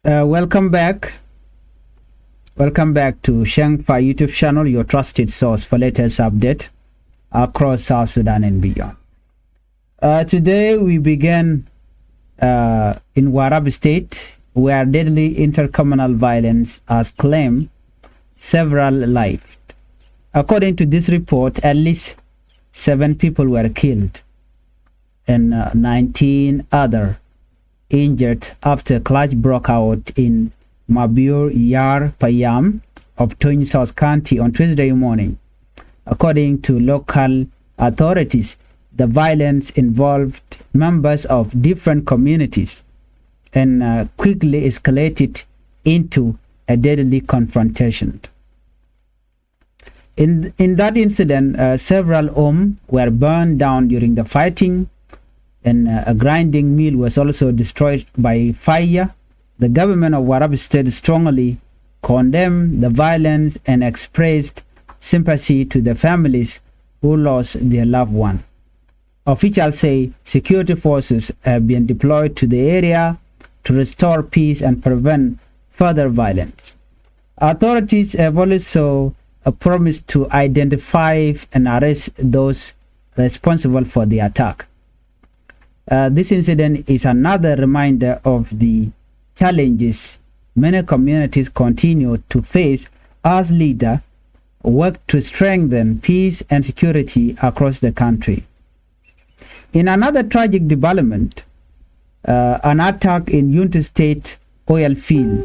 Welcome back. Welcome back to Changfied YouTube channel, your trusted source for latest update across South Sudan and beyond. Today we begin in Warab State, where deadly intercommunal violence has claimed several lives. According to this report, at least 7 people were killed and 19 others injured after clash broke out in Mabur Yar Payam of Tony South County on Tuesday morning. According to local authorities, the violence involved members of different communities and quickly escalated into a deadly confrontation. In that incident, several homes were burned down during the fighting, and a grinding mill was also destroyed by fire. The government of Warab State strongly condemned the violence and expressed sympathy to the families who lost their loved one. Officials say security forces have been deployed to the area to restore peace and prevent further violence. Authorities have also promised to identify and arrest those responsible for the attack. This incident is another reminder of the challenges many communities continue to face as leaders work to strengthen peace and security across the country. In another tragic development, an attack in United States oil field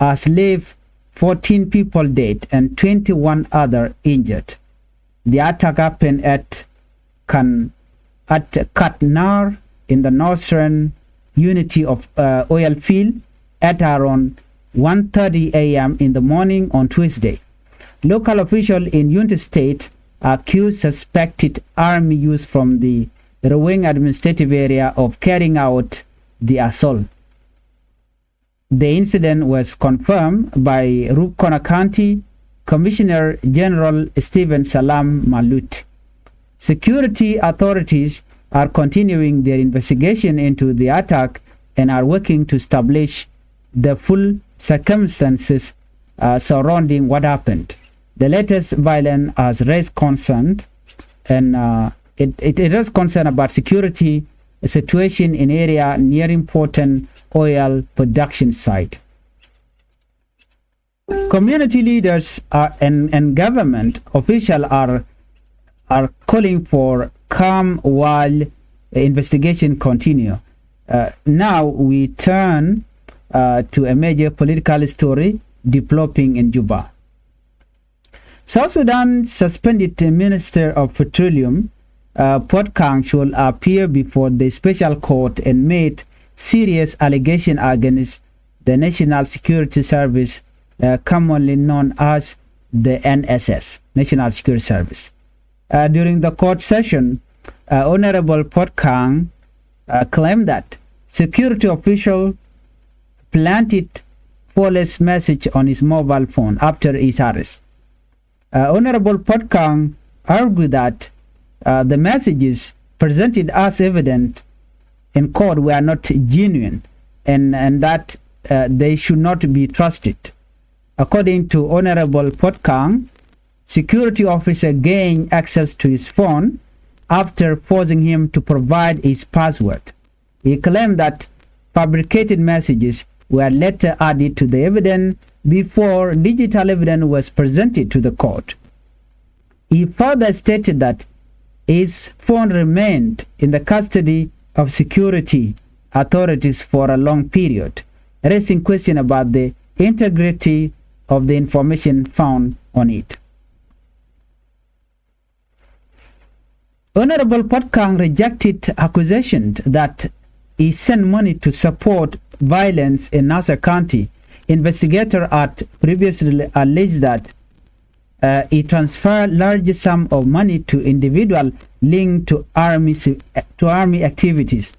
has left 14 people dead and 21 others injured. The attack happened at Katnar in the northern unity of oil field at around 1:30 a.m. in the morning on Tuesday. Local officials in United States accused suspected army use from the Rawing administrative area of carrying out the assault. The incident was confirmed by Rukona County Commissioner General Stephen Salam Malut. Security authorities are continuing their investigation into the attack and are working to establish the full circumstances surrounding what happened. The latest violence has raised concern, and it raised concern about security situation in area near important oil production site. Community leaders and government officials are calling for calm while investigation continue. Now we turn to a major political story developing in Juba. South Sudan suspended Minister of Petroleum Port Kang should appear before the special court and made serious allegations against the National Security Service, commonly known as the NSS, National Security Service. During the court session, Honorable Port Kang claimed that security official planted false message on his mobile phone after his arrest. Honorable Port Kang argued that the messages presented as evidence in court were not genuine and that they should not be trusted. According to Honorable Port Kang, security officer gained access to his phone after forcing him to provide his password. He claimed that fabricated messages were later added to the evidence before digital evidence was presented to the court. He further stated that his phone remained in the custody of security authorities for a long period, raising questions about the integrity of the information found on it. Honorable Port Kang rejected accusations that he sent money to support violence in Nassau County. Investigators had previously alleged that he transferred large sum of money to individuals linked to army activities.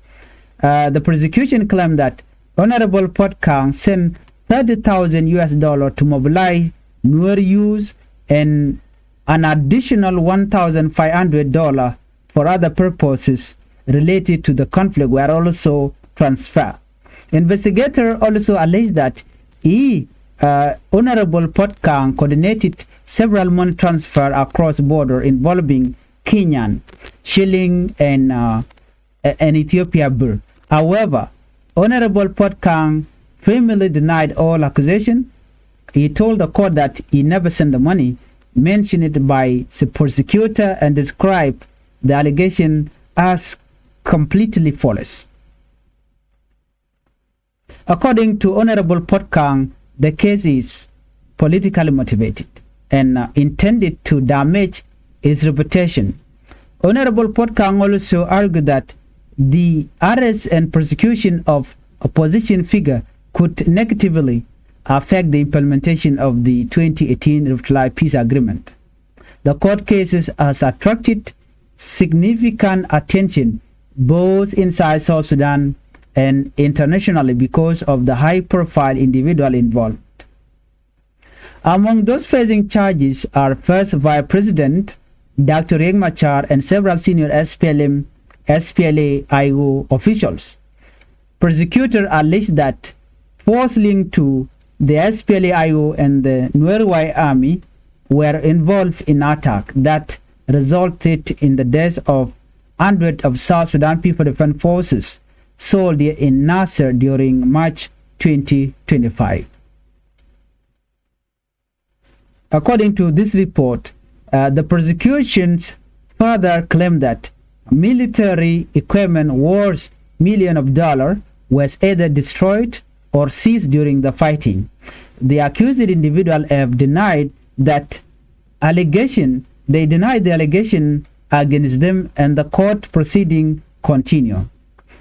The prosecution claimed that Honorable Port Kang sent $30,000 to mobilize Nuer youth and an additional $1,500 for other purposes related to the conflict were also transferred. Investigator also alleged that Honorable Potkang coordinated several money transfer across border involving Kenyan shilling and Ethiopia birr. However, Honorable Potkang firmly denied all accusations. He told the court that he never sent the money, mentioned it by the prosecutor, and described the allegation as completely false. According to Honorable Potkang, the case is politically motivated and intended to damage his reputation. Honorable Potkang also argued that the arrest and prosecution of opposition figure could negatively affect the implementation of the 2018 Rift Peace Agreement. The court cases has attracted significant attention both inside South Sudan and internationally because of the high-profile individual involved. Among those facing charges are first Vice President Dr. Machar and several senior SPLA-IO officials. Prosecutor alleged that force linked to the SPLA-IO and the Nuerwai army were involved in attack that resulted in the deaths of hundreds of South Sudan People Defense Forces soldiers in Nasser during March 2025. According to this report, the prosecutions further claimed that military equipment worth millions of dollars was either destroyed or seized during the fighting. The accused individual have denied that allegation. They denied the allegation against them, and the court proceeding continue.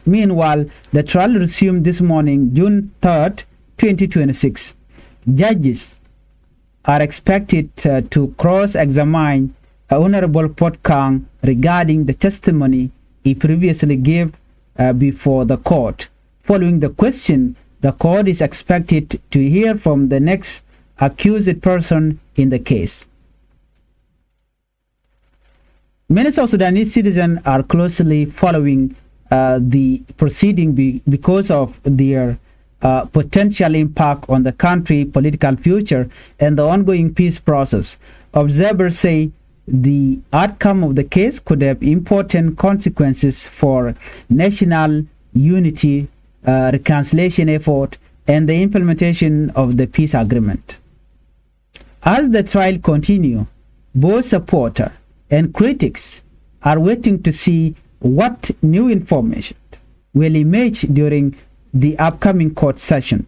Meanwhile, the trial resumed this morning, June 3rd, 2026. Judges are expected to cross-examine Honorable Potkang regarding the testimony he previously gave before the court. Following the question, the court is expected to hear from the next accused person in the case. Many South Sudanese citizens are closely following the proceeding because of their potential impact on the country's political future and the ongoing peace process. Observers say the outcome of the case could have important consequences for national unity, reconciliation effort, and the implementation of the peace agreement. As the trial continues, both supporters and critics are waiting to see what new information will emerge during the upcoming court session.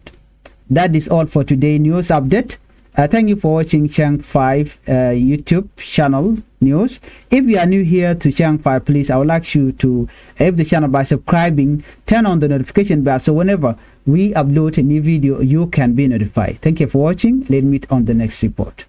That is all for today news update. Thank you for watching Changfied YouTube channel news. If you are new here to Changfied, please, I would like you to help the channel by subscribing, turn on the notification bell so whenever we upload a new video, you can be notified. Thank you for watching. Let's meet on the next report.